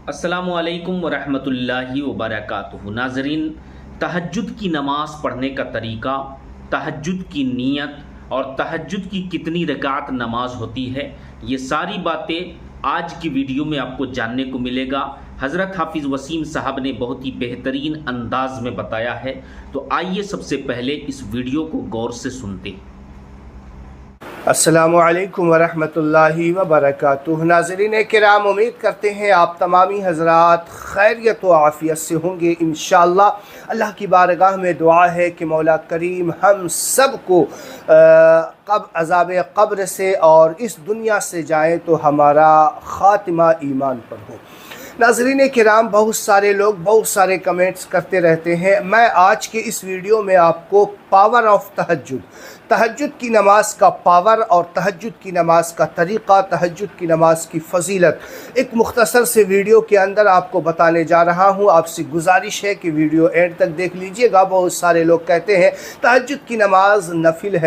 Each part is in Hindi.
अस्सलामुअलैकुम वरहमतुल्लाहि वबरकातुहू। नाज़रीन, तहज्जुद की नमाज़ पढ़ने का तरीक़ा, तहज्जुद की नीयत और तहज्जुद की कितनी रकात नमाज होती है, ये सारी बातें आज की वीडियो में आपको जानने को मिलेगा। हज़रत हाफिज़ वसीम साहब ने बहुत ही बेहतरीन अंदाज में बताया है। तो आइए सबसे पहले इस वीडियो को गौर से सुनते हैं। अस्सलामु अलैकुम वरहमतुल्लाहि वबरकातुहू। नाज़रीन किराम, उम्मीद करते हैं आप तमामी हज़रात खैरियत व आफ़ियत से होंगे इंशाअल्लाह। अल्लाह की बारगाह में दुआ है कि मौला करीम हम सब को कब अज़ाब क़ब्र से और इस दुनिया से जाए तो हमारा ख़ातिमा ईमान पर हो। नाज़रीन किराम, बहुत सारे लोग बहुत सारे कमेंट्स करते रहते हैं। मैं आज के इस वीडियो में आपको पावर ऑफ तहज्जुद, तहज्जुद की नमाज का पावर और तहज्जुद की नमाज का तरीक़ा, तहज्जुद की नमाज की फ़जीलत एक मुख्तसर से वीडियो के अंदर आपको बताने जा रहा हूँ। आपसे गुजारिश है कि वीडियो एंड तक देख लीजिएगा। बहुत सारे लोग कहते हैं तहज्जुद की नमाज नफिल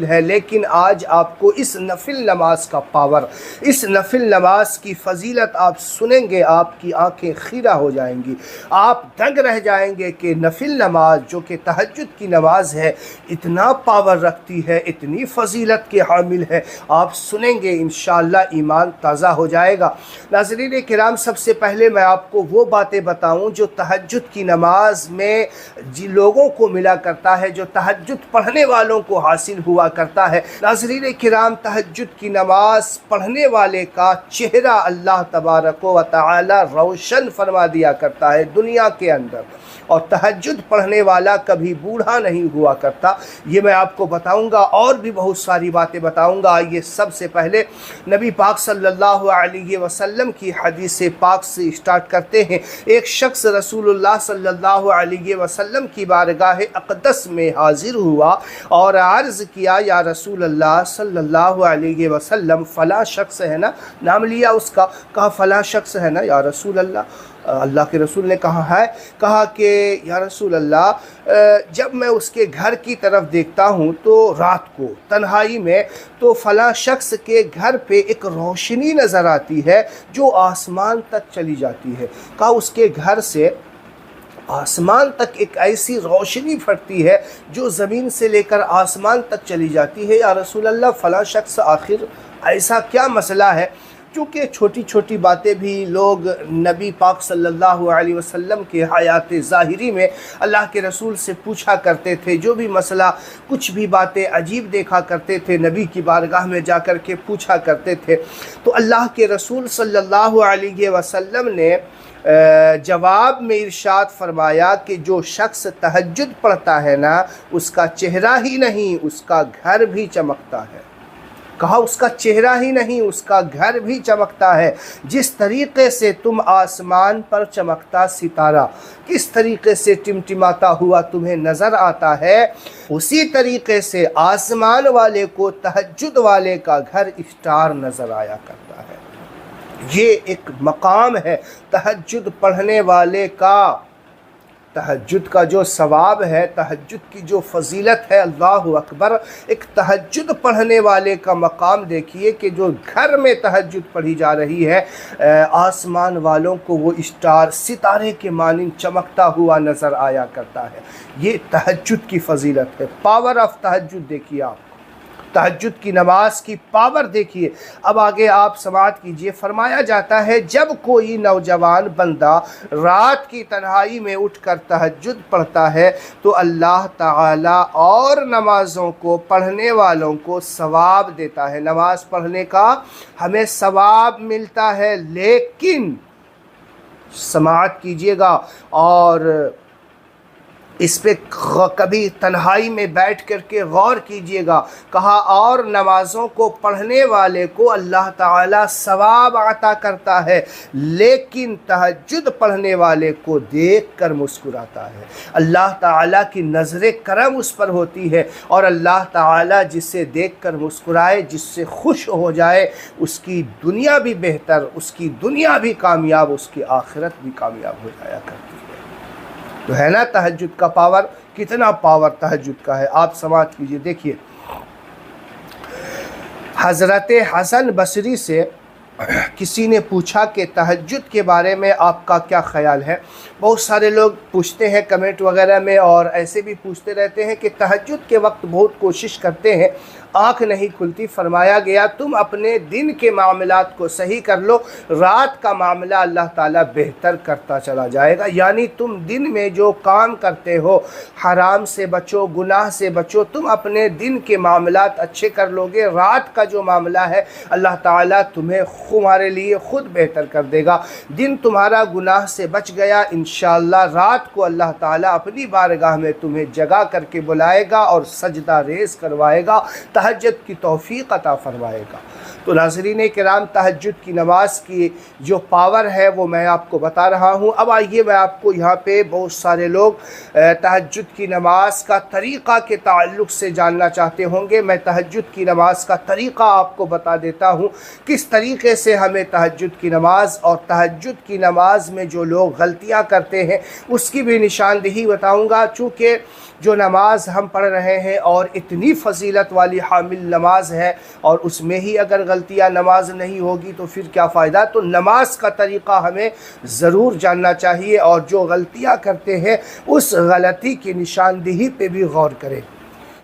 है, लेकिन आज आपको इस नफिल नमाज का पावर, इस नफिल नमाज की फ़जीलत आप सुनेंगे, आपकी आँखें खीरा हो जाएंगी, आप दंग रह जाएंगे कि नफिल नमाज जो कि तहज्जुद की नमाज है इतना पावर रखती है, इतनी फजीलत के हामिल है। आप सुनेंगे इंशाअल्लाह ईमान ताज़ा हो जाएगा। नाज़रीन किराम, सबसे पहले मैं आपको वो बातें बताऊं जो तहज्जुद की नमाज में जिन लोगों को मिला करता है, जो तहज्जुद पढ़ने वालों को हासिल हुआ करता है। नाज़रीन किराम, तहज्जुद की नमाज पढ़ने वाले का चेहरा अल्लाह तबारक व तआला रोशन फरमा दिया करता है दुनिया के अंदर, और तहज्जुद पढ़ने वाला कभी बूढ़ा नहीं हुआ करता। ये मैं आपको बताऊंगा और भी बहुत सारी बातें बताऊंगा। आइए सबसे पहले नबी पाक सल्लल्लाहु अलैहि वसल्लम की हदीस पाक से स्टार्ट करते हैं। एक शख्स रसूलुल्लाह सल्लल्लाहु अलैहि वसल्लम की बारगाह अक़दस में हाजिर हुआ और अर्ज़ किया, या रसूलल्लाह सल्लल्लाहु अलैहि वसल्लम, फ़ला शख्स है ना, नाम लिया उसका, कहा फ़ला शख्स है ना या रसूल अल्लाह। अल्लाह के रसूल ने कहा है, कहा कि या रसूल अल्लाह, जब मैं उसके घर की तरफ देखता हूँ तो रात को तन्हाई में, तो फ़ला शख्स के घर पे एक रोशनी नज़र आती है जो आसमान तक चली जाती है। कहा उसके घर से आसमान तक एक ऐसी रोशनी फटती है जो ज़मीन से लेकर आसमान तक चली जाती है। या रसूल अल्लाह, फ़ला शख्स आखिर ऐसा क्या मसला है? चूँकि छोटी छोटी बातें भी लोग नबी पाक सल्लल्लाहु अलैहि वसल्लम के हयात ज़ाहिरी में अल्लाह के रसूल से पूछा करते थे। जो भी मसला, कुछ भी बातें अजीब देखा करते थे, नबी की बारगाह में जा कर के पूछा करते थे। तो अल्लाह के रसूल सल्लल्लाहु अलैहि वसल्लम ने जवाब में इरशाद फरमाया कि जो शख्स तहज्जुद पढ़ता है ना, उसका चेहरा ही नहीं उसका घर भी चमकता है। कहा उसका चेहरा ही नहीं उसका घर भी चमकता है। जिस तरीक़े से तुम आसमान पर चमकता सितारा किस तरीक़े से टिमटिमाता हुआ तुम्हें नज़र आता है, उसी तरीक़े से आसमान वाले को तहज्जुद वाले का घर स्टार नज़र आया करता है। ये एक मकाम है तहज्जुद पढ़ने वाले का। तहज्जुद का जो सवाब है, तहज्जुद की जो फजीलत है, अल्लाहु अकबर। एक तहज्जुद पढ़ने वाले का मकाम देखिए कि जो घर में तहज्जुद पढ़ी जा रही है, आसमान वालों को वो स्टार सितारे के मानिंद चमकता हुआ नज़र आया करता है। ये तहज्जुद की फजीलत है। पावर ऑफ तहज्जुद देखिए आप, तहज्जुद की नमाज की पावर देखिए। अब आगे आप समाअत कीजिए। फरमाया जाता है, जब कोई नौजवान बंदा रात की तन्हाई में उठकर तहज्जुद पढ़ता है तो अल्लाह ताला और नमाज़ों को पढ़ने वालों को सवाब देता है। नमाज पढ़ने का हमें सवाब मिलता है, लेकिन समाअत कीजिएगा और इस पे कभी तन्हाई में बैठ कर के गौर कीजिएगा। कहा और नमाज़ों को पढ़ने वाले को अल्लाह ताला सवाब अता करता है, लेकिन तहज्जुद पढ़ने वाले को देख कर मुस्कुराता है। अल्लाह ताला की नज़र करम उस पर होती है, और अल्लाह ताला जिसे देख कर मुस्कुराए, जिससे खुश हो जाए, उसकी दुनिया भी बेहतर, उसकी दुनिया भी कामयाब, उसकी आखिरत भी कामयाब हो जाया करती है। तो है ना तहज्जुद का पावर, कितना पावर तहज्जुद का है। आप समाअत कीजिए। देखिए, हज़रत हसन बसरी से किसी ने पूछा कि तहज्जुद के बारे में आपका क्या ख़याल है। बहुत सारे लोग पूछते हैं कमेंट वगैरह में और ऐसे भी पूछते रहते हैं कि तहज्जुद के वक्त बहुत कोशिश करते हैं, आँख नहीं खुलती। फरमाया गया तुम अपने दिन के मामलात को सही कर लो, रात का मामला अल्लाह ताला बेहतर करता चला जाएगा। यानी तुम दिन में जो काम करते हो, हराम से बचो, गुनाह से बचो, तुम अपने दिन के मामलात अच्छे कर लोगे, रात का जो मामला है अल्लाह ताला तुम्हारे लिए ख़ुद बेहतर कर देगा। दिन तुम्हारा गुनाह से बच गया, इंशाअल्लाह रात को अल्लाह ताला अपनी बारगाह में तुम्हें जगा करके बुलाएगा और सजदा रेज़ करवाएगा, तहज्जुद की तौफीक अता फरमाएगा। तो नाज़रीन किराम, तहज्जुद की नमाज की जो पावर है वो मैं आपको बता रहा हूँ। अब आइए मैं आपको यहाँ पे बहुत सारे लोग तहज्जुद की नमाज का तरीक़ा के ताल्लुक़ से जानना चाहते होंगे। मैं तहज्जुद की नमाज का तरीक़ा आपको बता देता हूँ, किस तरीक़े से हमें तहज्जुद की नमाज और तहज्जुद की नमाज में जो लोग गलतियाँ करते हैं उसकी भी निशानदेही बताऊँगा। चूँकि जो नमाज हम पढ़ रहे हैं और इतनी फजीलत वाली हामिल नमाज है और उसमें ही अगर गलतियां नमाज नहीं होगी तो फिर क्या फ़ायदा। तो नमाज का तरीक़ा हमें ज़रूर जानना चाहिए और जो गलतियां करते हैं उस गलती की निशानदेही पे भी गौर करें।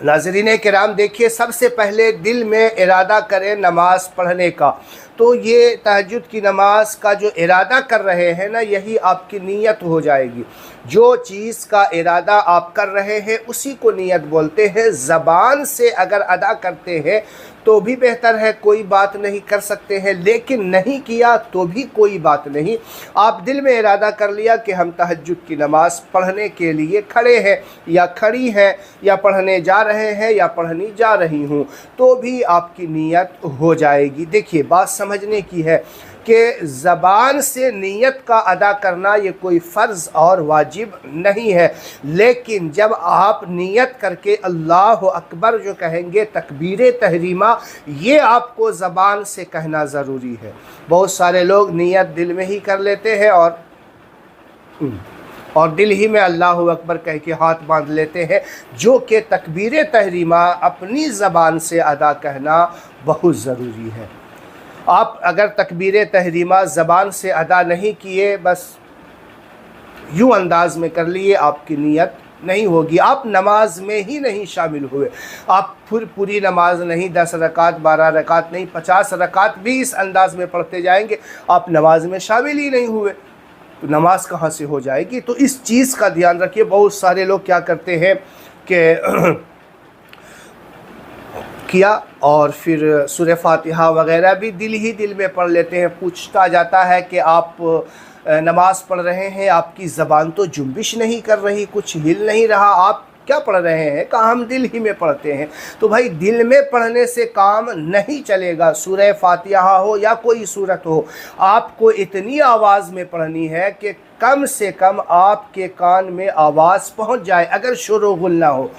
नाज़रीन किराम, देखिए सबसे पहले दिल में इरादा करें नमाज पढ़ने का। तो ये तहज्जुद की नमाज का जो इरादा कर रहे हैं ना, यही आपकी नीयत हो जाएगी। जो चीज़ का इरादा आप कर रहे हैं उसी को नीयत बोलते हैं। ज़बान से अगर अदा करते हैं तो भी बेहतर है, कोई बात नहीं, कर सकते हैं, लेकिन नहीं किया तो भी कोई बात नहीं। आप दिल में इरादा कर लिया कि हम तहज्जुद की नमाज़ पढ़ने के लिए खड़े हैं या खड़ी हैं या पढ़ने जा रहे हैं या पढ़नी जा रही हूँ, तो भी आपकी नीयत हो जाएगी। देखिए बात समझने की है कि ज़बान से नीयत का अदा करना ये कोई फ़र्ज़ और वाजिब नहीं है, लेकिन जब आप नीयत करके अल्लाह अकबर जो कहेंगे, तकबीर तहरीमा, ये आपको ज़बान से कहना ज़रूरी है। बहुत सारे लोग नीयत दिल में ही कर लेते हैं और दिल ही में अल्लाह अकबर कह के हाथ बांध लेते हैं, जो कि तकबीर तहरीमा अपनी ज़बान से अदा कहना बहुत ज़रूरी है। आप अगर तकबीर तहरीमा ज़बान से अदा नहीं किए, बस यूँ अंदाज में कर लिए, आपकी नीयत नहीं होगी, आप नमाज में ही नहीं शामिल हुए। आप फिर पूरी नमाज नहीं, 10 रकात 12 रकात नहीं, 50 रकात भी इस अंदाज में पढ़ते जाएंगे, आप नमाज में शामिल ही नहीं हुए, तो नमाज कहाँ से हो जाएगी। तो इस चीज़ का ध्यान रखिए। बहुत सारे लोग क्या करते हैं कि किया और फिर सूरह फातिहा वगैरह भी दिल ही दिल में पढ़ लेते हैं। पूछता जाता है कि आप नमाज़ पढ़ रहे हैं, आपकी ज़बान तो जुम्बिश नहीं कर रही, कुछ हिल नहीं रहा, आप क्या पढ़ रहे हैं? कहा हम दिल ही में पढ़ते हैं। तो भाई दिल में पढ़ने से काम नहीं चलेगा। सूरह फातिहा हो या कोई सूरत हो, आपको इतनी आवाज़ में पढ़नी है कि कम से कम आपके कान में आवाज़ पहुंच जाए। अगर शोर-ओ-गुल ना हो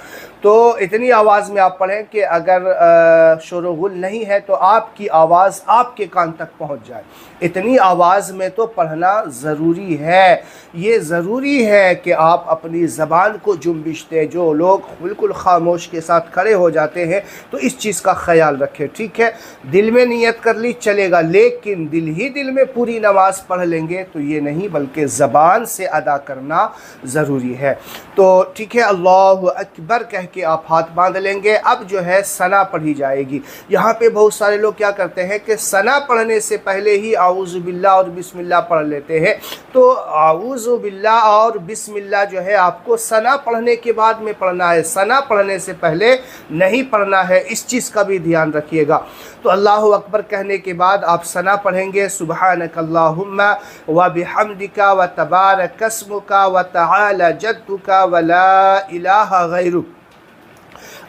तो इतनी आवाज़ में आप पढ़ें कि अगर शोर-ओ-गुल नहीं है तो आपकी आवाज़ आपके कान तक पहुंच जाए। इतनी आवाज़ में तो पढ़ना ज़रूरी है। ये ज़रूरी है कि आप अपनी ज़बान को जुम्बिश दें। जो लोग बिल्कुल खामोश के साथ खड़े हो जाते हैं तो इस चीज़ का ख्याल रखें। ठीक है, दिल में नियत कर ली चलेगा, लेकिन दिल ही दिल में पूरी नमाज़ पढ़ लेंगे तो ये नहीं, बल्कि ज़बान से अदा करना ज़रूरी है। तो ठीक है, अल्लाह अकबर कह के आप हाथ बांध लेंगे। अब जो है सना पढ़ी जाएगी। यहाँ पे बहुत सारे लोग क्या करते हैं कि सना पढ़ने से पहले ही आऊज़ु बिल्लाह और बिस्मिल्लाह पढ़ लेते हैं। तो आऊज़ु बिल्लाह और बिस्मिल्लाह जो है आपको सना पढ़ने के बाद में पढ़ना है, सना पढ़ने से पहले नहीं पढ़ना है। इस चीज़ का भी ध्यान रखिएगा। तो अल्लाहु अकबर कहने के बाद आप सना पढ़ेंगे, सुब्हानक अल्लाहुम्मा व बिहम्दिका व तबारक अस्मुका व तआला जद्दुका व ला इलाहा गैरुक।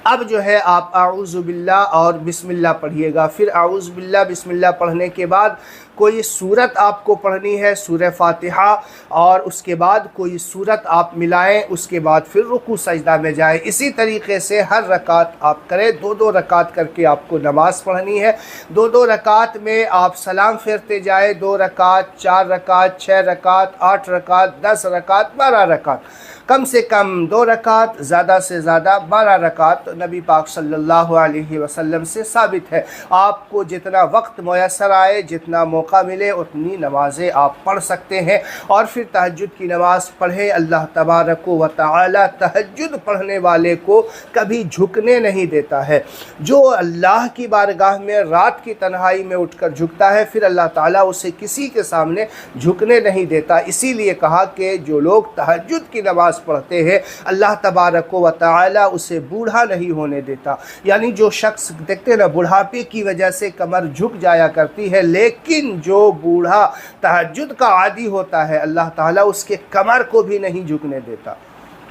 अब जो है आप आऊज़ु बिल्लाह और बिस्मिल्लाह पढ़िएगा। फिर आऊज़ु बिल्लाह बिस्मिल्लाह पढ़ने के बाद कोई सूरत आपको पढ़नी है, सूरह फातिहा, और उसके बाद कोई सूरत आप मिलाएं, उसके बाद फिर रुकू सजदा में जाएं। इसी तरीके से हर रकात आप करें। 2-2 रकात करके आपको नमाज़ पढ़नी है। 2-2 रकात में आप सलाम फेरते जाए। 2 रकात, 4 रकात, 6 रकात, 8 रकात, 10 रकात, 12 रकात, कम से कम 2 रकात, ज़्यादा से ज़्यादा 12 रकात नबी पाक सल्लल्लाहु अलैहि वसल्लम से साबित है। आपको जितना वक्त मुयस्सर आए, जितना मौका मिले, उतनी नमाज़ें आप पढ़ सकते हैं। और फिर तहज्जुद की नमाज़ पढ़ें। अल्लाह तबारक व तआला तहज्जुद पढ़ने वाले को कभी झुकने नहीं देता है। जो अल्लाह की बारगाह में रात की तन्हाई में उठकर झुकता है, फिर अल्लाह ताला उसे किसी के सामने झुकने नहीं देता। इसीलिए कहा कि जो लोग तहज्जुद की नमाज़ पढ़ते हैं, अल्लाह तबारक व तआला उसे बूढ़ा नहीं होने देता। यानी जो शख्स देखते हैं ना, बुढ़ापे की वजह से कमर झुक जाया करती है, लेकिन जो बूढ़ा तहज्जुद का आदी होता है, अल्लाह ताला उसके कमर को भी नहीं झुकने देता,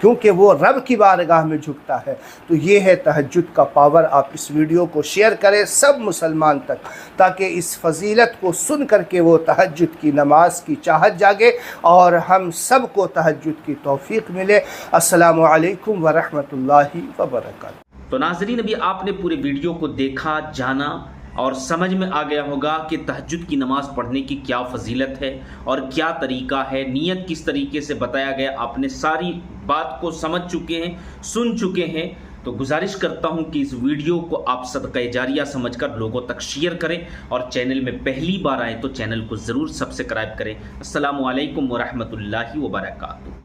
क्योंकि वो रब की बारगाह में झुकता है। तो ये है तहज्जुद का पावर। आप इस वीडियो को शेयर करें सब मुसलमान तक, ताकि इस फजीलत को सुन करके वो तहज्जुद की नमाज की चाहत जागे और हम सब को तहज्जुद की तौफीक मिले। अस्सलामु अलैकुम व रहमतुल्लाहि व बरकातहू। तो नाज़रीन, अभी आपने पूरे वीडियो को देखा, जाना और समझ में आ गया होगा कि तहज्जुद की नमाज़ पढ़ने की क्या फजीलत है और क्या तरीका है, नियत किस तरीके से बताया गया। आपने सारी बात को समझ चुके हैं, सुन चुके हैं। तो गुजारिश करता हूं कि इस वीडियो को आप सदक़ा जारिया समझकर लोगों तक शेयर करें और चैनल में पहली बार आए तो चैनल को ज़रूर सब्सक्राइब करें। अस्सलामु अलैकुम व रहमतुल्लाहि व बरकातहू।